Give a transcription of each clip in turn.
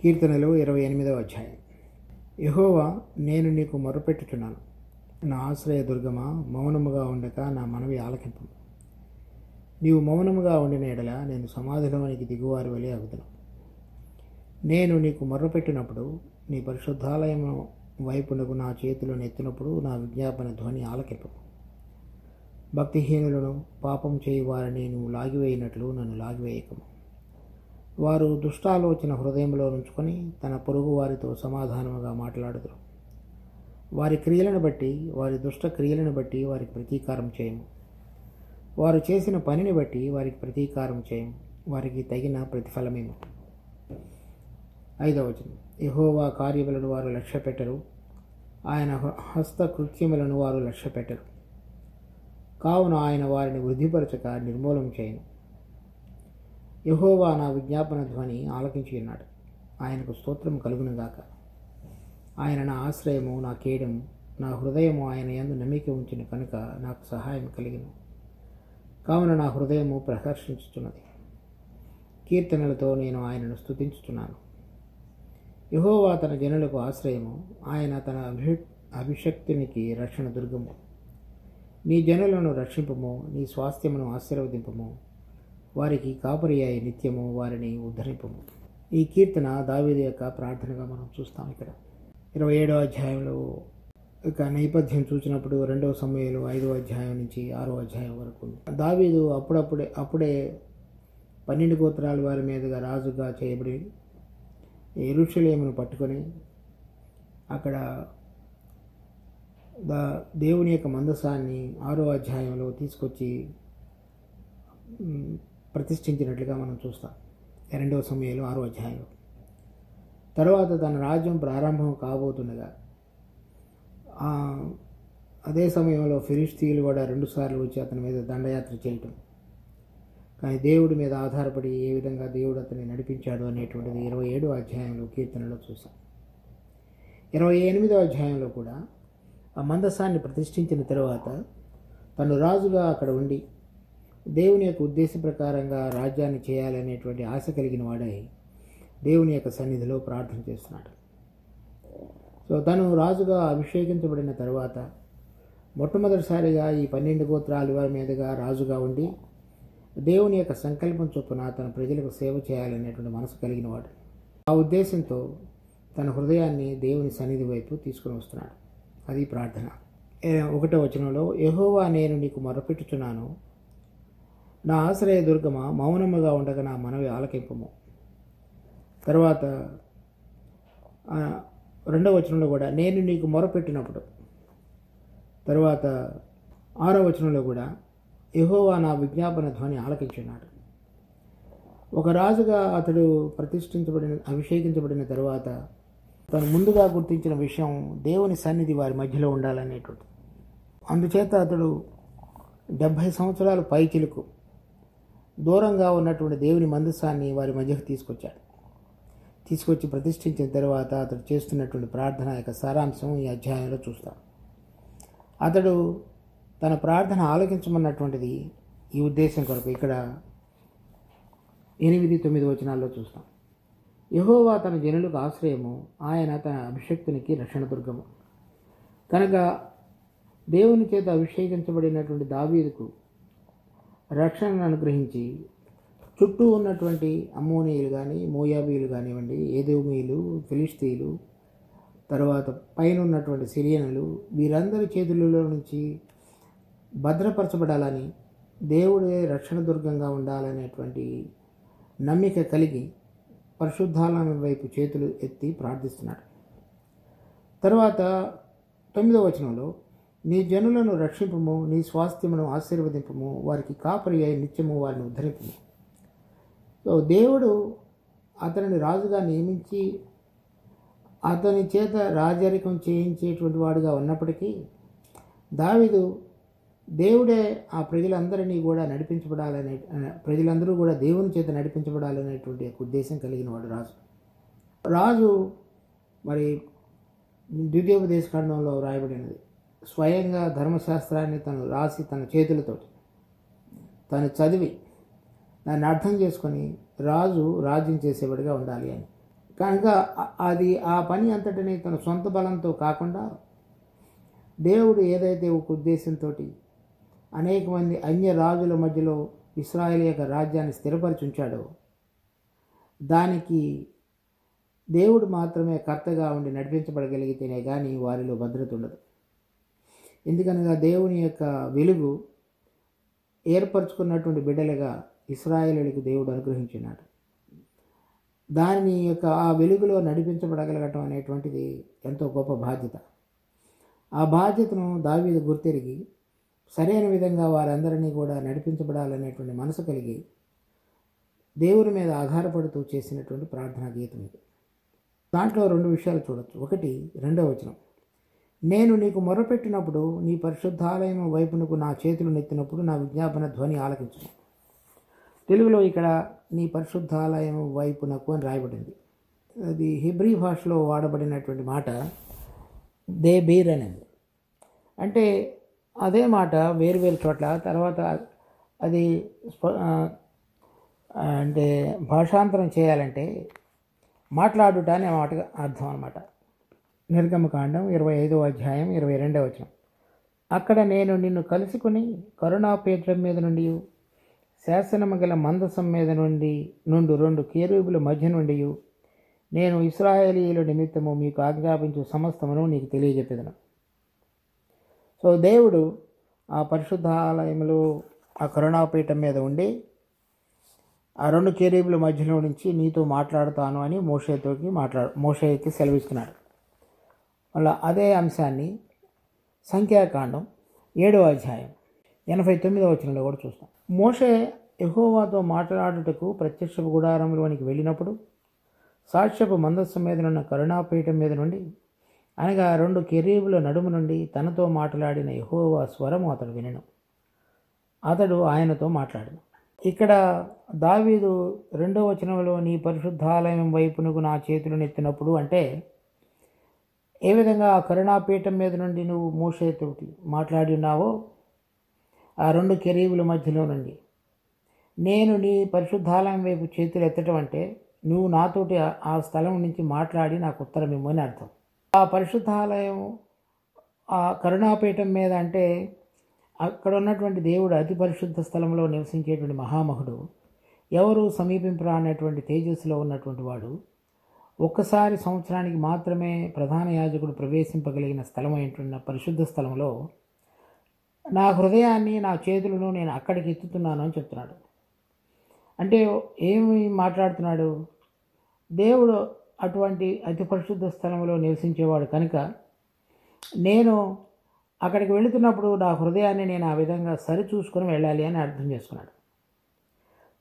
కీర్తనలు 28వ అధ్యాయం. యెహోవా, నేను నీకు మొర్రపెట్టుచున్నాను. నా ఆశ్రయ దుర్గమా, మౌనముగా ఉండక నా మనవి ఆలకింపు. నీవు మౌనముగా ఉండిన ఎడల నేను సమాధిలోనికి దిగువారి వలె అగుదును. నేను నీకు మొర్రపెట్టినప్పుడు, నీ పరిశుద్ధాలయము వైపునకు నా చేతులు నెత్తినప్పుడు నా విజ్ఞాపన ధ్వని ఆలకింపు. భక్తిహీనులను, పాపం చేయి వారిని నువ్వు లాగివేయినట్లు నన్ను లాగివేయకము. వారు దుష్టాలోచన హృదయంలో ఉంచుకొని తన పొరుగు వారితో సమాధానముగా మాట్లాడుదురు. వారి క్రియలను బట్టి, వారి దుష్ట క్రియలను బట్టి వారికి ప్రతీకారం చేయము. వారు చేసిన పనిని బట్టి వారికి ప్రతీకారం చేయము. వారికి తగిన ప్రతిఫలమేము. 5వ వచనం. యెహోవా కార్యములను వారు లక్ష్యపెట్టరు, ఆయన హస్తకృత్యములను వారు లక్ష్యపెట్టరు. కావున ఆయన వారిని వృద్ధిపరచక నిర్మూలం చేయను. యెహోవా నా విజ్ఞాపన ధ్వని ఆలకించి ఉన్నాడు. ఆయనకు స్తోత్రము కలుగునుగాక. ఆయన నా ఆశ్రయము, నా కేడము, నా హృదయము ఆయన యందు నమ్మిక ఉంచిన కనుక నాకు సహాయం కలిగిను. కావున నా హృదయము ప్రహర్షించుచున్నది. కీర్తనలతో నేను ఆయనను స్తుతించుచున్నాను. యెహోవా తన జనులకు ఆశ్రయము, ఆయన తన అభిషక్తునికి రక్షణ దుర్గము. నీ జనులను రక్షింపము, నీ స్వాస్థ్యమును ఆశీర్వదింపము. వారికి కాపరి అయి నిత్యము వారిని ఉద్ధరింపము. ఈ కీర్తన దావీదు యొక్క ప్రార్థనగా మనం చూస్తాం. ఇక్కడ 27వ అధ్యాయంలో ఇక నేపథ్యం చూసినప్పుడు 2వ సమూయేలు 5వ అధ్యాయం నుంచి 6వ అధ్యాయం వరకు దావీదు అప్పుడే 12 గోత్రాల వారి మీదుగా రాజుగా చేయబడి యెరూషలేమును పట్టుకొని అక్కడ దేవుని యొక్క మందసాన్ని 6వ అధ్యాయంలో తీసుకొచ్చి ప్రతిష్ఠించినట్లుగా మనం చూస్తాం. 2వ సమూయేలు 6వ అధ్యాయంలో. తర్వాత తన రాజ్యం ప్రారంభం కాబోతుండగా అదే సమయంలో ఫిలిష్తీయులు కూడా 2 సార్లు వచ్చి అతని మీద దండయాత్ర చేయటం, కానీ దేవుడి మీద ఆధారపడి ఏ విధంగా దేవుడు అతన్ని నడిపించాడు అనేటువంటిది 27వ అధ్యాయంలో కీర్తనలో చూసాం. 28వ అధ్యాయంలో కూడా ఆ మందసాన్ని ప్రతిష్ఠించిన తర్వాత తను రాజుగా అక్కడ ఉండి దేవుని యొక్క ఉద్దేశ ప్రకారంగా రాజ్యాన్ని చేయాలనేటువంటి ఆశ కలిగిన వాడై దేవుని యొక్క సన్నిధిలో ప్రార్థన చేస్తున్నాడు. సో తను రాజుగా అభిషేకించబడిన తర్వాత మొట్టమొదటిసారిగా ఈ 12 గోత్రాల వారి మీదుగా రాజుగా ఉండి దేవుని యొక్క సంకల్పం చొప్పున తన ప్రజలకు సేవ చేయాలనేటువంటి మనసు కలిగిన వాడు. ఆ ఉద్దేశంతో తన హృదయాన్ని దేవుని సన్నిధి వైపు తీసుకుని వస్తున్నాడు. అది ప్రార్థన. 1వ వచనంలో, యెహోవా, నేను నీకు మొర్రపెట్టుచున్నాను. నా ఆశ్రయ దుర్గమా, మౌనముగా ఉండగా నా మనవి ఆలకింపము. తర్వాత 2వ వచనంలో కూడా నేను నీకు మొరపెట్టినప్పుడు, తర్వాత 6వ వచనంలో కూడా యెహోవా నా విజ్ఞాపన ధ్వని ఆలకించున్నాడు. ఒక రాజుగా అతడు అభిషేకించబడిన తర్వాత తను ముందుగా గుర్తించిన విషయం దేవుని సన్నిధి వారి మధ్యలో ఉండాలనేటువంటి. అందుచేత అతడు 70 సంవత్సరాలు పైచిలుకు దూరంగా ఉన్నటువంటి దేవుని మందసాన్ని వారి మధ్యకు తీసుకొచ్చి ప్రతిష్ఠించిన తర్వాత అతడు చేస్తున్నటువంటి ప్రార్థన యొక్క సారాంశం ఈ అధ్యాయంలో చూస్తాం. అతడు తన ప్రార్థన ఆలకించమన్నటువంటిది ఈ ఉద్దేశం కొరకు ఇక్కడ 8-9 వచనాల్లో చూస్తాం. యెహోవా తన జనులకు ఆశ్రయము, ఆయన తన అభిషక్తునికి రక్షణ దుర్గము. కనుక దేవుని చేత అభిషేకించబడినటువంటి దావీదుకు రక్షణను అనుగ్రహించి చుట్టూ ఉన్నటువంటి అమ్మోనీయులు కానీ, మోయాబీలు కానివ్వండి, ఏదోమీయులు, ఫిలిష్తీయులు, తర్వాత పైన ఉన్నటువంటి సిరియనులు, వీరందరి చేతులలో నుంచి భద్రపరచబడాలని, దేవుడే రక్షణ దుర్గంగా ఉండాలనేటువంటి నమ్మిక కలిగి పరిశుద్ధాలయం వైపు చేతులు ఎత్తి ప్రార్థిస్తున్నాడు. తర్వాత 9వ వచనంలో, నీ జనులను రక్షింపము, నీ స్వాస్థ్యమును ఆశీర్వదింపము, వారికి కాపరి అయి నిత్యము వారిని ఉద్ధరింపము. సో దేవుడు అతనిని రాజుగా నియమించి అతని చేత రాజరికం చేయించేటువంటి వాడుగా ఉన్నప్పటికీ దావీదు దేవుడే ఆ ప్రజలందరినీ కూడా ప్రజలందరూ కూడా దేవుని చేత నడిపించబడాలనేటువంటి ఉద్దేశం కలిగిన వాడు రాజు. మరి ద్వితీయోపదేశ ఖండంలో వ్రాయబడినది, స్వయంగా ధర్మశాస్త్రాన్ని తను రాసి తన చేతులతో తను చదివి దాన్ని అర్థం చేసుకొని రాజు రాజ్యం చేసేవాడిగా ఉండాలి అని. కనుక అది ఆ పని అంతటిని తన సొంత బలంతో కాకుండా దేవుడు ఏదైతే ఒక ఉద్దేశంతో అనేక మంది అన్య రాజుల మధ్యలో ఇశ్రాయేలు యొక్క రాజ్యాన్ని స్థిరపరిచి ఉంచాడో దానికి దేవుడు మాత్రమే కర్తగా ఉండి నడిపించబడగలిగితేనే కానీ వారిలో భద్రత ఉండదు. ఎందుకనగా దేవుని యొక్క వెలుగు ఏర్పరచుకున్నటువంటి బిడ్డలుగా ఇశ్రాయేలులకు దేవుడు అనుగ్రహించినాడు. దాని యొక్క ఆ వెలుగులో నడిపించబడగలగటం అనేటువంటిది ఎంతో గొప్ప బాధ్యత. ఆ బాధ్యతను దావీదు గుర్తెరిగి సరైన విధంగా వారందరినీ కూడా నడిపించబడాలనేటువంటి మనసు కలిగి దేవుని మీద ఆధారపడుతూ చేసినటువంటి ప్రార్థనా గీతం ఇది. దాంట్లో 2 విషయాలు చూడొచ్చు. ఒకటి 2వ వచనం, నేను నీకు మొరపెట్టినప్పుడు నీ పరిశుద్ధాలయం వైపునకు నా చేతులు నెత్తినప్పుడు నా విజ్ఞాపన ధ్వని ఆలకించును. తెలుగులో ఇక్కడ నీ పరిశుద్ధాలయం వైపునకు అని రాయబడింది. అది హెబ్రీ భాషలో వాడబడినటువంటి మాట దే బీర్ అనేది. అంటే అదే మాట వేరు చోట్ల తర్వాత అది అంటే భాషాంతరం చేయాలంటే మాట్లాడుట అనే మాటగా అర్థం అన్నమాట. నిర్గమకాండం 25వ అధ్యాయం 22వ వచనం, అక్కడ నేను నిన్ను కలుసుకుని కరుణాపీఠం మీద నుండి శాసనము గల మందసం మీద నుండి 2 కేరూబుల మధ్య నుండి నేను ఇశ్రాయేలీయుల నిమిత్తము మీకు ఆజ్ఞాపించు సమస్తమును నీకు తెలియజెప్పేదను. సో దేవుడు ఆ పరిశుద్ధ ఆలయంలో ఆ కరుణాపీఠం మీద ఉండి ఆ 2 కేరూబుల మధ్యలో నుంచి నీతో మాట్లాడుతాను అని మోషేకి సెలవిస్తున్నాడు. మళ్ళీ అదే అంశాన్ని సంఖ్యాకాండం 7వ అధ్యాయం 89వ వచనంలో కూడా చూస్తాం. మోషే యెహోవాతో మాట్లాడుటకు ప్రత్యక్ష గుడారంలోనికి వెళ్ళినప్పుడు సాక్ష్యపు మందస్సు మీద ఉన్న కరుణాపీఠం మీద నుండి అనగా 2 కెరూబుల నడుము నుండి తనతో మాట్లాడిన యెహోవా స్వరము అతడు వినెను. అతడు ఆయనతో మాట్లాడను. ఇక్కడ దావీదు 2వ వచనంలో నీ పరిశుద్ధాలయం వైపునకు నా చేతులు నెత్తినప్పుడు అంటే ఏ విధంగా ఆ కరుణాపీఠం మీద నుండి నువ్వు మోషేతోటి మాట్లాడి ఉన్నావో ఆ 2 కెరూబుల మధ్యలో నుండి నేను నీ పరిశుద్ధాలయం వైపు చేతులు ఎత్తటం అంటే నువ్వు నాతోటి ఆ స్థలం నుంచి మాట్లాడి నాకు ఉత్తరం ఇమ్మని అర్థం. ఆ పరిశుద్ధాలయం ఆ కరుణాపీఠం మీద అంటే అక్కడ ఉన్నటువంటి దేవుడు అతి పరిశుద్ధ స్థలంలో నివసించేటువంటి మహామహుడు, ఎవరు సమీపింపరా అనేటువంటి తేజస్సులో ఉన్నటువంటి వాడు, ఒక్కసారి సంవత్సరానికి మాత్రమే ప్రధాన యాజకుడు ప్రవేశింపగలిగిన స్థలం అయినటువంటి పరిశుద్ధ స్థలంలో నా హృదయాన్ని నా చేతులను నేను అక్కడికి ఎత్తుతున్నాను అని చెప్తున్నాడు. అంటే ఏమి మాట్లాడుతున్నాడు? దేవుడు అటువంటి అతి పరిశుద్ధ స్థలంలో నివసించేవాడు కనుక నేను అక్కడికి వెళుతున్నప్పుడు నా హృదయాన్ని నేను ఆ విధంగా సరిచూసుకొని వెళ్ళాలి అని అర్థం చేసుకున్నాడు.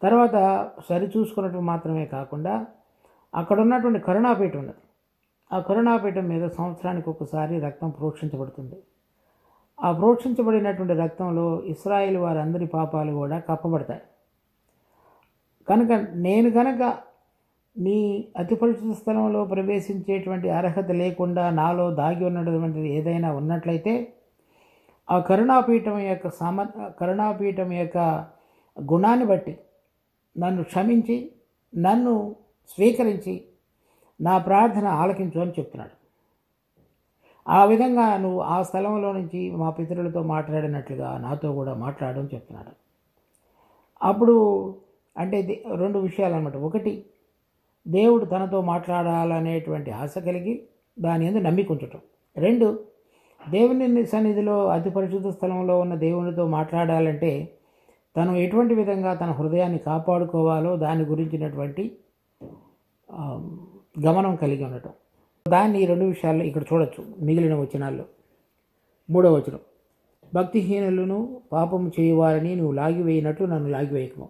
తర్వాత సరిచూసుకున్నట్టు మాత్రమే కాకుండా అక్కడ ఉన్నటువంటి కరుణాపీఠం ఉన్నది. ఆ కరుణాపీఠం మీద సంవత్సరానికి ఒకసారి రక్తం ప్రోక్షించబడుతుంది. ఆ ప్రోక్షించబడినటువంటి రక్తంలో ఇశ్రాయేలు వారందరి పాపాలు కూడా కప్పబడతాయి. కనుక నేను నీ అతి పరిశుద్ధ స్థలంలో ప్రవేశించేటువంటి అర్హత లేకుండా నాలో దాగి ఉన్నటువంటిది ఏదైనా ఉన్నట్లయితే ఆ కరుణాపీఠం యొక్క గుణాన్ని బట్టి నన్ను క్షమించి నన్ను స్వీకరించి నా ప్రార్థన ఆలకించు అని చెప్తున్నాడు. ఆ విధంగా నువ్వు ఆ స్థలంలో నుంచి మా పితరులతో మాట్లాడినట్లుగా నాతో కూడా మాట్లాడని చెప్తున్నాడు. అప్పుడు అంటే 2 విషయాలు అన్నమాట. ఒకటి, దేవుడు తనతో మాట్లాడాలనేటువంటి ఆశ కలిగి దాని యందు నమ్మిక ఉంచటం. 2, దేవుని సన్నిధిలో అతి పరిశుద్ధ స్థలంలో ఉన్న దేవునితో మాట్లాడాలంటే తను ఎటువంటి విధంగా తన హృదయాన్ని కాపాడుకోవాలో దాని గురించినటువంటి గమనం కలిగి ఉండటం. దాన్ని 2 విషయాల్లో ఇక్కడ చూడొచ్చు మిగిలిన వచనాల్లో. 3వ వచనం, భక్తిహీనులను పాపము చేయువారని నువ్వు లాగివేయినట్లు నన్ను లాగివేయకము.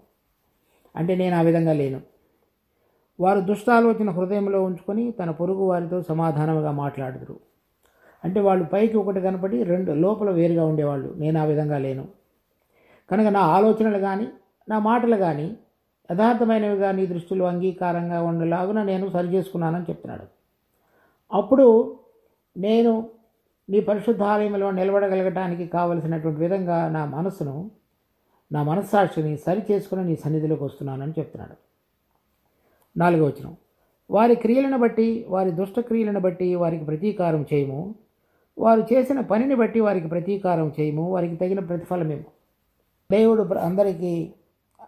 అంటే నేను ఆ విధంగా లేను. వారు దుష్టాలోచన హృదయంలో ఉంచుకొని తన పొరుగు వారితో సమాధానంగా మాట్లాడుదురు. అంటే వాళ్ళు పైకి ఒకటి కనపడి లోపల వేరుగా ఉండేవాళ్ళు. నేను ఆ విధంగా లేను. కనుక నా ఆలోచనలు కానీ నా మాటలు కానీ యథార్థమైనవిగా నీ దృష్టిలో అంగీకారంగా ఉండేలాగున నేను సరి చేసుకున్నానని చెప్తున్నాడు. అప్పుడు నేను నీ పరిశుద్ధాలయంలో నిలబడగలగటానికి కావలసినటువంటి విధంగా నా మనస్సాక్షిని సరి చేసుకుని నీ సన్నిధిలోకి వస్తున్నానని చెప్తున్నాడు. 4వ వచనం, వారి క్రియలను బట్టి, వారి దుష్ట క్రియలను బట్టి వారికి ప్రతీకారం చేయము. వారు చేసిన పనిని బట్టి వారికి ప్రతీకారం చేయము. వారికి తగిన ప్రతిఫలమేమో. దేవుడు అందరికీ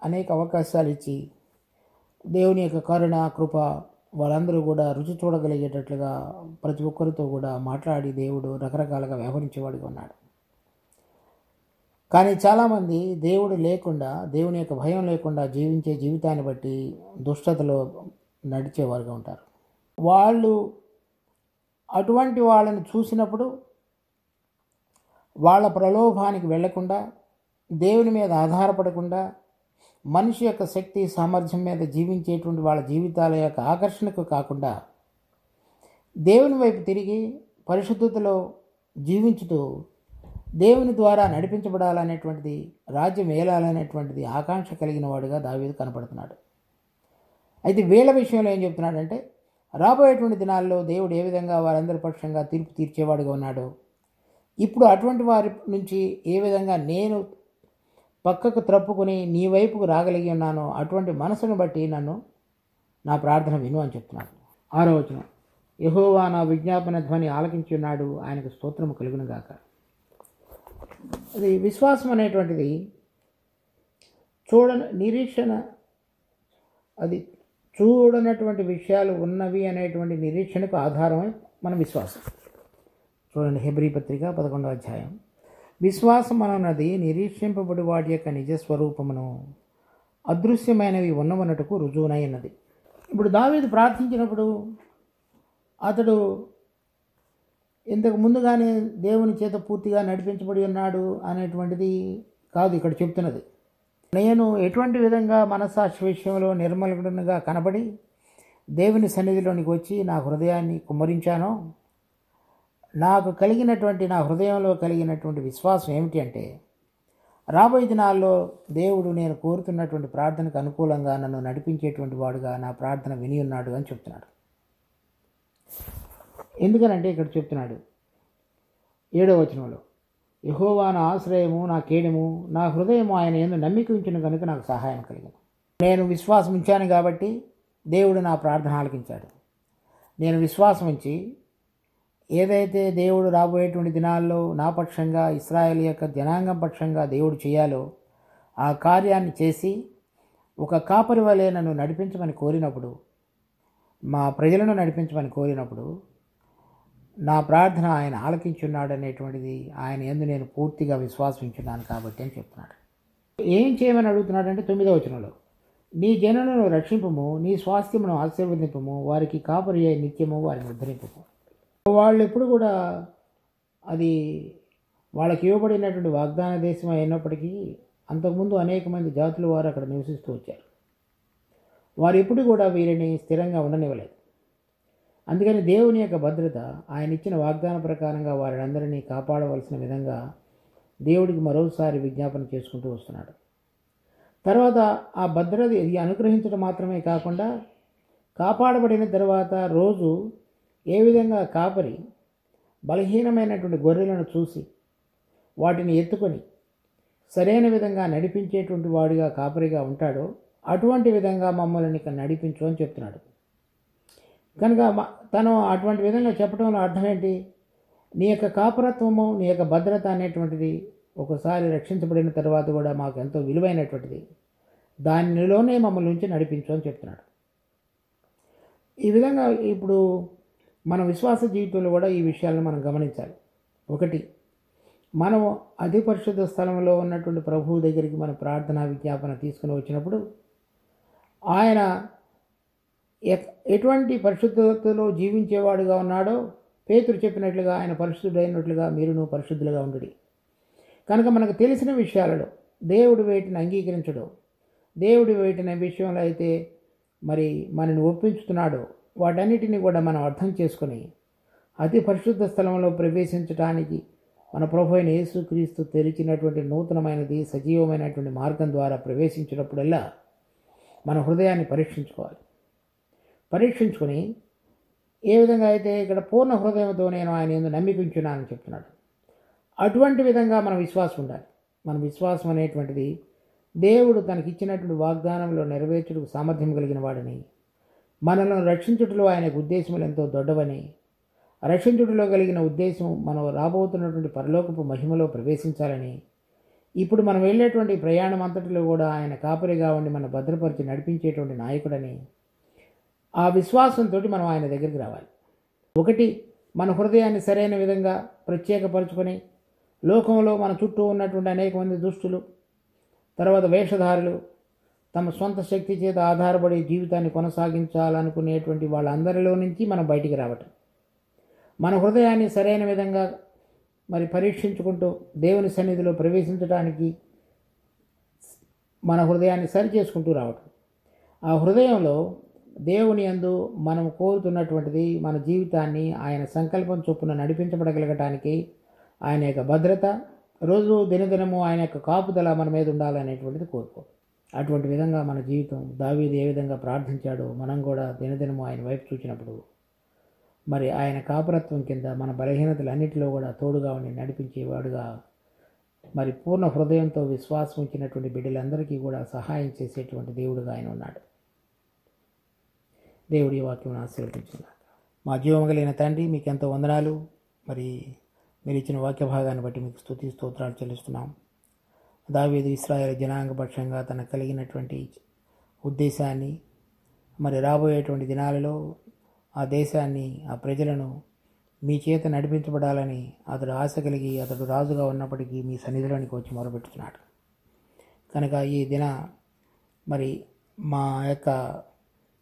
అనేక అవకాశాలు ఇచ్చి దేవుని యొక్క కరుణ, కృప వాళ్ళందరూ కూడా రుచి చూడగలిగేటట్లుగా ప్రతి ఒక్కరితో కూడా మాట్లాడి దేవుడు రకరకాలుగా వ్యవహరించేవాడిగా ఉన్నాడు. కానీ చాలామంది దేవుడు లేకుండా, దేవుని యొక్క భయం లేకుండా జీవించే జీవితాన్ని బట్టి దుష్టతలో నడిచేవారుగా ఉంటారు. వాళ్ళు అటువంటి వాళ్ళని చూసినప్పుడు వాళ్ళ ప్రలోభానికి వెళ్లకుండా, దేవుని మీద ఆధారపడకుండా, మనిషి యొక్క శక్తి సామర్థ్యం మీద జీవించేటువంటి వాళ్ళ జీవితాల యొక్క ఆకర్షణకు కాకుండా దేవుని వైపు తిరిగి పరిశుద్ధతలో జీవించుతూ దేవుని ద్వారా నడిపించబడాలనేటువంటిది, రాజ్యం ఏలాలనేటువంటిది ఆకాంక్ష కలిగిన వాడుగా దావీదు కనపడుతున్నాడు. అయితే వీళ్ళ విషయంలో ఏం చెప్తున్నాడంటే, రాబోయేటువంటి దినాల్లో దేవుడు ఏ విధంగా వారందరి పక్షంగా తీర్పు తీర్చేవాడుగా ఉన్నాడో, ఇప్పుడు అటువంటి వారి నుంచి ఏ విధంగా నేను పక్కకు త్రప్పుకొని నీ వైపుకు రాగలిగి ఉన్నానో అటువంటి మనసును బట్టి నా ప్రార్థన విను అని చెప్తున్నాడు. 6వ వచనం, యెహోవా నా విజ్ఞాపన ధ్వని ఆలకించి ఉన్నాడు, ఆయనకు స్తోత్రము కలుగును గాక. అది విశ్వాసం అనేటువంటిది నిరీక్షణ, అది చూడనటువంటి విషయాలు ఉన్నవి అనేటువంటి నిరీక్షణకు ఆధారమే మన విశ్వాసం. చూడండి, హెబ్రీ పత్రిక 11వ అధ్యాయం. విశ్వాసం అన్నది నిరీక్షింపబడి వాటి యొక్క నిజస్వరూపమును, అదృశ్యమైనవి ఉన్నవన్నట్టుకు రుజువునై ఉన్నది. ఇప్పుడు దావీదు ప్రార్థించినప్పుడు అతడు ఇంతకు ముందుగానే దేవుని చేత పూర్తిగా నడిపించబడి ఉన్నాడు అనేటువంటిది కాదు ఇక్కడ చెప్తున్నది. నేను ఎటువంటి విధంగా మనస్సాక్షి విషయంలో నిర్మలుగా కనబడి దేవుని సన్నిధిలోనికి వచ్చి నా హృదయాన్ని కుమ్మరించానో, నాకు కలిగినటువంటి, నా హృదయంలో కలిగినటువంటి విశ్వాసం ఏమిటి అంటే, రాబోయే దినాల్లో దేవుడు నేను కోరుతున్నటువంటి ప్రార్థనకు అనుకూలంగా నన్ను నడిపించేటువంటి వాడుగా నా ప్రార్థన విని ఉన్నాడు అని చెప్తున్నాడు. ఎందుకనంటే ఇక్కడ చెప్తున్నాడు 7వ వచనంలో, యెహోవా నా ఆశ్రయము, నా కేడము, నా హృదయము ఆయన యందు నమ్మిక ఉంచిన కనుక నాకు సహాయం కలిగింది. నేను విశ్వాసం ఉంచాను కాబట్టి దేవుడు నా ప్రార్థన ఆలకించాడు. నేను విశ్వాసం ఉంచి ఏదైతే దేవుడు రాబోయేటువంటి దినాల్లో నా పక్షంగా, ఇశ్రాయేలు యొక్క జనాంగం పక్షంగా దేవుడు చేయాలో ఆ కార్యాన్ని చేసి ఒక కాపరి వలె నన్ను నడిపించమని కోరినప్పుడు, మా ప్రజలను నడిపించమని కోరినప్పుడు నా ప్రార్థన ఆయన ఆలకించున్నాడు అనేటువంటిది ఆయన యందు నేను పూర్తిగా విశ్వాసించున్నాను కాబట్టి అని చెప్తున్నాడు. ఏం చేయమని అడుగుతున్నాడంటే 9వ వచనంలో, నీ జనులను రక్షింపము, నీ స్వాస్థ్యమును ఆశీర్వదింపము, వారికి కాపరి అయి నిత్యము వారిని ఉద్ధరింపము. వాళ్ళు ఎప్పుడు కూడా అది వాళ్ళకి ఇవ్వబడినటువంటి వాగ్దాన దేశం అయినప్పటికీ అంతకుముందు అనేక మంది జాతుల వారు అక్కడ నివసిస్తూ వచ్చారు. వారు ఎప్పుడు కూడా వీరిని స్థిరంగా ఉండనివ్వలేదు. అందుకని దేవుని యొక్క భద్రత, ఆయన ఇచ్చిన వాగ్దాన ప్రకారంగా వారందరినీ కాపాడవలసిన విధంగా దేవుడికి మరోసారి విజ్ఞాపన చేసుకుంటూ వస్తున్నాడు. తర్వాత ఆ భద్రత ఇది అనుగ్రహించడం మాత్రమే కాకుండా, కాపాడబడిన తర్వాత రోజు ఏ విధంగా కాపరి బలహీనమైనటువంటి గొర్రెలను చూసి వాటిని ఎత్తుకొని సరైన విధంగా నడిపించేటువంటి వాడిగా కాపరిగా ఉంటాడో అటువంటి విధంగా మమ్మల్ని నడిపించు అని చెప్తున్నాడు. కనుక తను అటువంటి విధంగా చెప్పడంలో అర్థం ఏంటి? నీ యొక్క కాపరత్వము, నీ యొక్క భద్రత అనేటువంటిది ఒకసారి రక్షించబడిన తర్వాత కూడా మాకు ఎంతో విలువైనటువంటిది. దానిలోనే మమ్మల్ని ఉంచి నడిపించు అని చెప్తున్నాడు. ఈ విధంగా ఇప్పుడు మన విశ్వాస జీవితంలో కూడా ఈ విషయాలను మనం గమనించాలి. ఒకటి, మనం అతి పరిశుద్ధ స్థలంలో ఉన్నటువంటి ప్రభువు దగ్గరికి మన ప్రార్థనా విజ్ఞాపన తీసుకుని వచ్చినప్పుడు ఆయన ఎటువంటి పరిశుద్ధతలో జీవించేవాడుగా ఉన్నాడో పేతురు చెప్పినట్లుగా ఆయన పరిశుద్ధుడైనట్లుగా మీరును పరిశుద్ధులుగా ఉండుడి. కనుక మనకు తెలిసిన విషయాలలో దేవుడు వేటిని అంగీకరించడో, దేవుడు వేటిన విషయంలో అయితే మరి మనని ఒప్పించుతున్నాడో వాటన్నిటిని కూడా మనం అర్థం చేసుకొని అతి పరిశుద్ధ స్థలంలో ప్రవేశించడానికి మన ప్రభు అయిన యేసుక్రీస్తు తెరిచినటువంటి నూతనమైనది సజీవమైనటువంటి మార్గం ద్వారా ప్రవేశించినప్పుడల్లా మన హృదయాన్ని పరీక్షించుకొని ఏ విధంగా అయితే ఇక్కడ పూర్ణ హృదయంతో నేను ఆయన యందు నమ్మిక ఉంచున్నానని చెప్తున్నాడు. అటువంటి విధంగా మన విశ్వాసం ఉండాలి. మన విశ్వాసం అనేటువంటిది దేవుడు తనకిచ్చినటువంటి వాగ్దానంలో నెరవేర్చుటకు సామర్థ్యం కలిగిన వాడని, మనల్ని రక్షించుటలో ఆయనకు ఉద్దేశములు ఎంతో దొడ్డవని, రక్షించుటలో కలిగిన ఉద్దేశం మనం రాబోతున్నటువంటి పరలోకపు మహిమలో ప్రవేశించాలని, ఇప్పుడు మనం వెళ్ళేటువంటి ప్రయాణం అంతటిలో కూడా ఆయన కాపరిగా ఉండి మన భద్రపరిచి నడిపించేటువంటి నాయకుడని, ఆ విశ్వాసంతో మనం ఆయన దగ్గరికి రావాలి. ఒకటి, మన హృదయాన్ని సరైన విధంగా ప్రత్యేకపరచుకొని, లోకంలో మన చుట్టూ ఉన్నటువంటి అనేక మంది దుష్టులు, తర్వాత వేషధారులు, తమ సొంత శక్తి చేత ఆధారపడి జీవితాన్ని కొనసాగించాలనుకునేటువంటి వాళ్ళందరిలో నుంచి మనం బయటికి రావటం, మన హృదయాన్ని సరైన విధంగా పరీక్షించుకుంటూ దేవుని సన్నిధిలో ప్రవేశించడానికి మన హృదయాన్ని సరి చేసుకుంటూ రావటం. ఆ హృదయంలో దేవుని యందు మనం కోరుతున్నటువంటిది మన జీవితాన్ని ఆయన సంకల్పం చొప్పున నడిపించబడగలగటానికి ఆయన యొక్క భద్రత, రోజు దినదినము ఆయన యొక్క కాపుదల మన మీద ఉండాలనేటువంటిది కోరుకో. అటువంటి విధంగా మన జీవితం, దావీదు ఏ విధంగా ప్రార్థించాడో మనం కూడా దినదినము ఆయన వైపు చూసినప్పుడు ఆయన కాపురత్వం కింద మన బలహీనతలన్నిటిలో కూడా తోడుగా ఉండి నడిపించేవాడుగా, పూర్ణ హృదయంతో విశ్వాసం ఉంచినటువంటి బిడ్డలందరికీ కూడా సహాయం చేసేటువంటి దేవుడుగా ఆయన ఉన్నాడు. దేవుడి వాక్యం ఆశీర్వదించుగాక. మా జీవం కలిగిన తండ్రి, మీకు ఎంతో వందనాలు. మీరు ఇచ్చిన వాక్య భాగాన్ని బట్టి మీకు స్తుతి స్తోత్రాలు చెల్లిస్తున్నాం. దావీదు ఇశ్రాయేలు జనాంగ పక్షంగా తనకు కలిగినటువంటి ఉద్దేశాన్ని, రాబోయేటువంటి దినాలలో ఆ దేశాన్ని, ఆ ప్రజలను మీ చేత నడిపించబడాలని అతడు ఆశ కలిగి అతడు రాజుగా ఉన్నప్పటికీ మీ సన్నిధిలోనికి వచ్చి మొరపెట్టుతున్నాడు. కనుక ఈ దిన మా యొక్క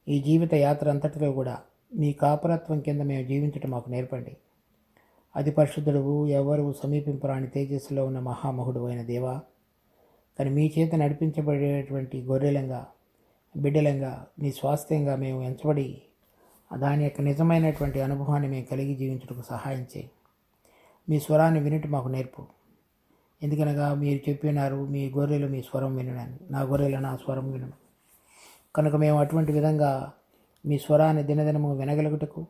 ఈ జీవిత యాత్ర అంతటిలో కూడా మీ కాపురత్వం కింద మేము జీవించటం మాకు నేర్పండి. అతి పరిశుద్ధుడు, ఎవరు సమీపింపరాని తేజస్సులో ఉన్న మహామహుడు అయిన దేవా, కానీ మీ చేత నడిపించబడేటువంటి గొర్రెలంగా, బిడ్డలంగా, మీ స్వాస్థ్యంగా మేము ఎంచబడి దాని యొక్క నిజమైనటువంటి అనుభవాన్ని మేము కలిగి జీవించుటకు సహాయం చేయి. మీ స్వరాన్ని వినటం మాకు నేర్పు. ఎందుకనగా మీరు చెప్పినారు, మీ గొర్రెలు మీ స్వరం వినని, నా గొర్రెలు నా స్వరం వినను. కనుక మేము అటువంటి విధంగా మీ స్వరాన్ని దినదినము వినగలుగుటకు,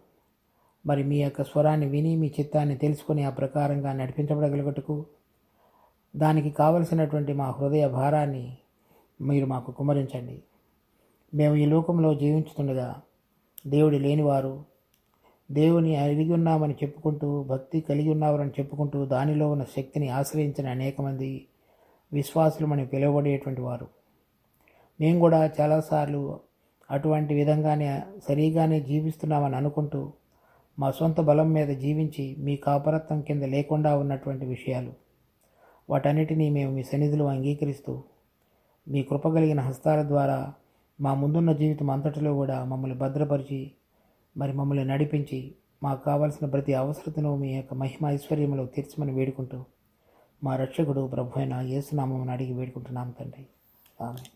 మీ యొక్క స్వరాన్ని విని మీ చిత్తాన్ని తెలుసుకొని ఆ ప్రకారంగా నడిపించబడగలుగుటకు, దానికి కావలసినటువంటి మా హృదయ భారాన్ని మీరు మాకు కుమ్మరించండి. మేము ఈ లోకంలో జీవించుతుండగా దేవుడు లేనివారు, దేవుని ఎరిగి ఉన్నామని చెప్పుకుంటూ, భక్తి కలిగి ఉన్నారని చెప్పుకుంటూ, దానిలో ఉన్న శక్తిని ఆశ్రయించిన అనేక మంది విశ్వాసులు మనం పిలువబడేటువంటి వారు. మేము కూడా చాలాసార్లు అటువంటి విధంగానే సరిగానే జీవిస్తున్నామని అనుకుంటూ మా సొంత బలం మీద జీవించి మీ కాపరత్వం కింద లేకుండా ఉన్నటువంటి విషయాలు, వాటన్నిటినీ మేము మీ సన్నిధిలో అంగీకరిస్తూ మీ కృపగలిగిన హస్తాల ద్వారా మా ముందున్న జీవితం అంతటిలో కూడా మమ్మల్ని భద్రపరిచి మమ్మల్ని నడిపించి మాకు కావాల్సిన ప్రతి అవసరతను మీ యొక్క మహిమ ఐశ్వర్యంలో తీర్చమని వేడుకుంటూ మా రక్షకుడు ప్రభు అయిన యేసు నామమున అడిగి వేడుకుంటున్నాం తండ్రి. ఆమేన్.